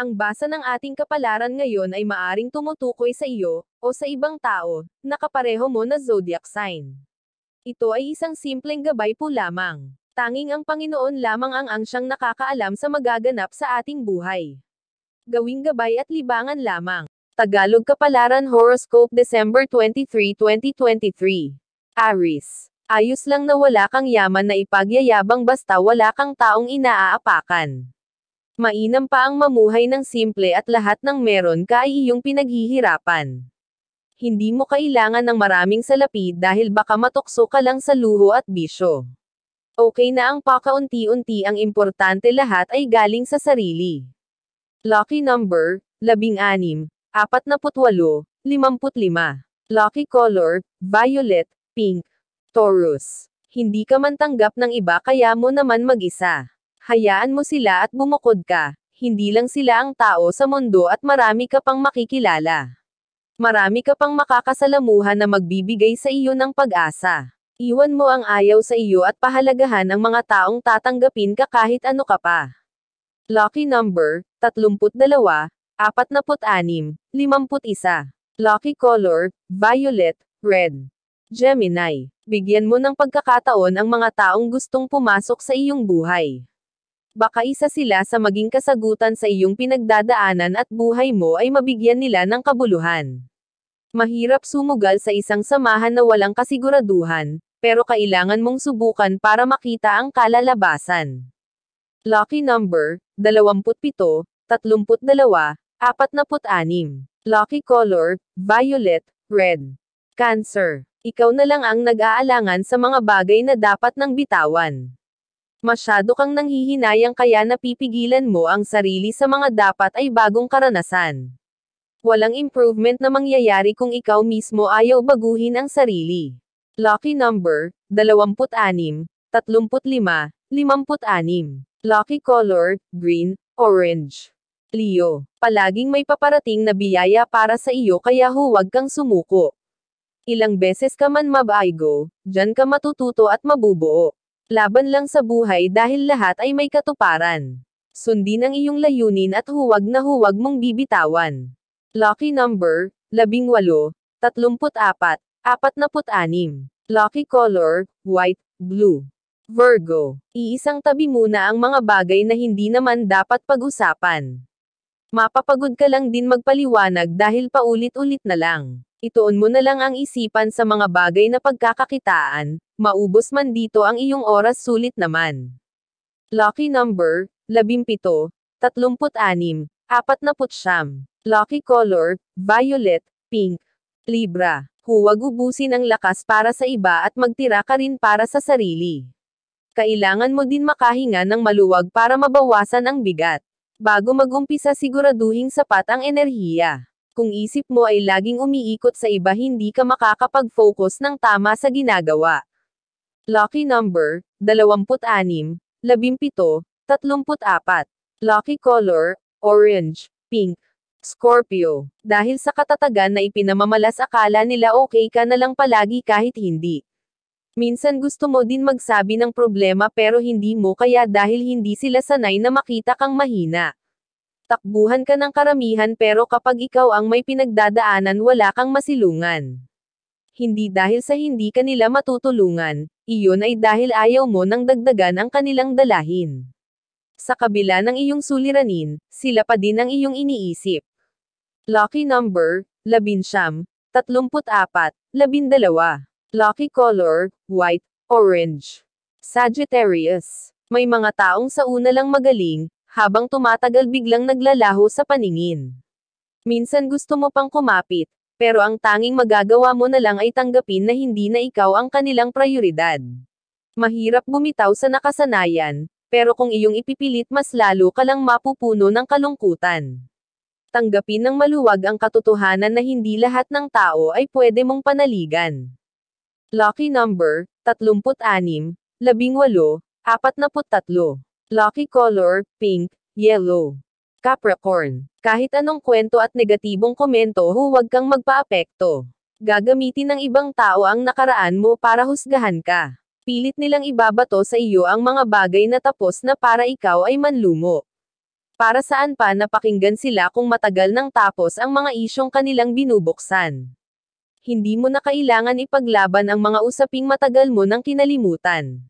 Ang basa ng ating kapalaran ngayon ay maaring tumutukoy sa iyo, o sa ibang tao, na kapareho mo na zodiac sign. Ito ay isang simpleng gabay po lamang. Tanging ang Panginoon lamang ang siyang nakakaalam sa magaganap sa ating buhay. Gawing gabay at libangan lamang. Tagalog Kapalaran Horoscope December 23, 2023. Aries. Ayos lang na wala kang yaman na ipagyayabang basta wala kang taong inaaapakan. Mainam pa ang mamuhay ng simple at lahat ng meron ka ay iyong pinaghihirapan. Hindi mo kailangan ng maraming salapi dahil baka matukso ka lang sa luho at bisyo. Okay na ang pakaunti-unti, ang importante lahat ay galing sa sarili. Lucky number, 16, 48, 55. Lucky color, violet, pink. Taurus. Hindi ka man tanggap ng iba kaya mo naman mag-isa. Hayaan mo sila at bumukod ka, hindi lang sila ang tao sa mundo at marami ka pang makikilala. Marami ka pang makakasalamuhan na magbibigay sa iyo ng pag-asa. Iwan mo ang ayaw sa iyo at pahalagahan ang mga taong tatanggapin ka kahit ano ka pa. Lucky number, 32, 46, 51. Lucky color, violet, red. Gemini. Bigyan mo ng pagkakataon ang mga taong gustong pumasok sa iyong buhay. Baka isa sila sa maging kasagutan sa iyong pinagdadaanan at buhay mo ay mabigyan nila ng kabuluhan. Mahirap sumugal sa isang samahan na walang kasiguraduhan, pero kailangan mong subukan para makita ang kalalabasan. Lucky number, 27, 32, 46. Lucky color, violet, red. Cancer. Ikaw na lang ang nag-aalangan sa mga bagay na dapat nang bitawan. Masyado kang nanghihinayang kaya napipigilan mo ang sarili sa mga dapat ay bagong karanasan. Walang improvement na mangyayari kung ikaw mismo ayaw baguhin ang sarili. Lucky number, 26, 35, 56. Lucky color, green, orange. Leo. Palaging may paparating na biyaya para sa iyo kaya huwag kang sumuko. Ilang beses ka man mabaigo, dyan ka matututo at mabubuo. Laban lang sa buhay dahil lahat ay may katuparan. Sundin ang iyong layunin at huwag na huwag mong bibitawan. Lucky number, 18, 34, 46. Lucky color, white, blue. Virgo. Iisang tabi muna ang mga bagay na hindi naman dapat pag-usapan. Mapapagod ka lang din magpaliwanag dahil paulit-ulit na lang. Ituon mo na lang ang isipan sa mga bagay na pagkakakitaan, maubos man dito ang iyong oras sulit naman. Lucky number, 17, 36, 49. Lucky color, violet, pink. Libra. Huwag ubusin ang lakas para sa iba at magtira ka rin para sa sarili. Kailangan mo din makahinga ng maluwag para mabawasan ang bigat. Bago mag-umpisa siguraduhing sapat ang enerhiya. Kung isip mo ay laging umiikot sa iba hindi ka makakapag-focus ng tama sa ginagawa. Lucky number, 26, 17, 34. Lucky color, orange, pink. Scorpio. Dahil sa katatagan na ipinamamalas akala nila okay ka na lang palagi kahit hindi. Minsan gusto mo din magsabi ng problema pero hindi mo kaya dahil hindi sila sanay na makita kang mahina. Takbuhan ka ng karamihan pero kapag ikaw ang may pinagdadaanan wala kang masilungan. Hindi dahil sa hindi ka nila matutulungan, iyon ay dahil ayaw mo nang dagdagan ang kanilang dalahin. Sa kabila ng iyong suliranin, sila pa din ang iyong iniisip. Lucky number, 11, 34, 12. Lucky color, white, orange. Sagittarius. May mga taong sa una lang magaling, habang tumatagal biglang naglalaho sa paningin. Minsan gusto mo pang kumapit, pero ang tanging magagawa mo na lang ay tanggapin na hindi na ikaw ang kanilang prioridad. Mahirap bumitaw sa nakasanayan, pero kung iyong ipipilit mas lalo ka lang mapupuno ng kalungkutan. Tanggapin ng maluwag ang katotohanan na hindi lahat ng tao ay pwede mong panaligan. Lucky number, 36, 18, 43. Lucky color, pink, yellow. Capricorn. Kahit anong kwento at negatibong komento huwag kang magpaapekto. Gagamitin ng ibang tao ang nakaraan mo para husgahan ka. Pilit nilang ibabato sa iyo ang mga bagay na tapos na para ikaw ay manlumo. Para saan pa napakinggan sila kung matagal nang tapos ang mga isyong kanilang binubuksan? Hindi mo na kailangan ipaglaban ang mga usaping matagal mo nang kinalimutan.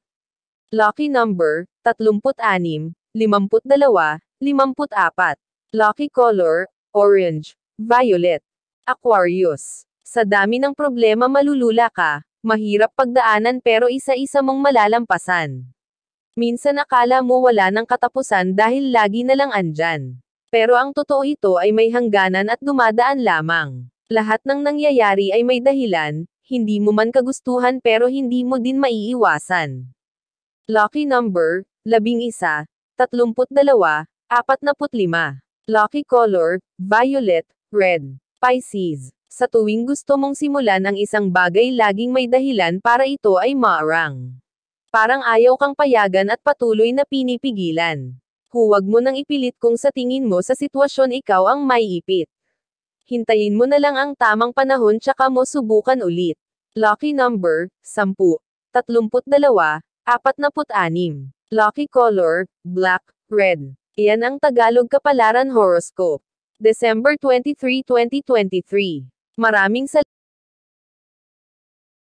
Lucky number, 36, 52, 54. Lucky color, orange, violet. Aquarius. Sa dami ng problema malulula ka, mahirap pagdaanan pero isa-isa mong malalampasan. Minsan akala mo wala ng katapusan dahil lagi na lang andyan. Pero ang totoo ito ay may hangganan at dumadaan lamang. Lahat ng nangyayari ay may dahilan, hindi mo man kagustuhan pero hindi mo din maiiwasan. Lucky number, 11, 32, 45. Lucky color, violet, red. Pisces. Sa tuwing gusto mong simulan ang isang bagay laging may dahilan para ito ay maarang. Parang ayaw kang payagan at patuloy na pinipigilan. Huwag mo nang ipilit kung sa tingin mo sa sitwasyon ikaw ang maiipit. Hintayin mo na lang ang tamang panahon tsaka mo subukan ulit. Lucky number, 10, 32, 46. Lucky color, black, red. Iyan ang Tagalog Kapalaran Horoscope. December 23, 2023. Maraming salamat.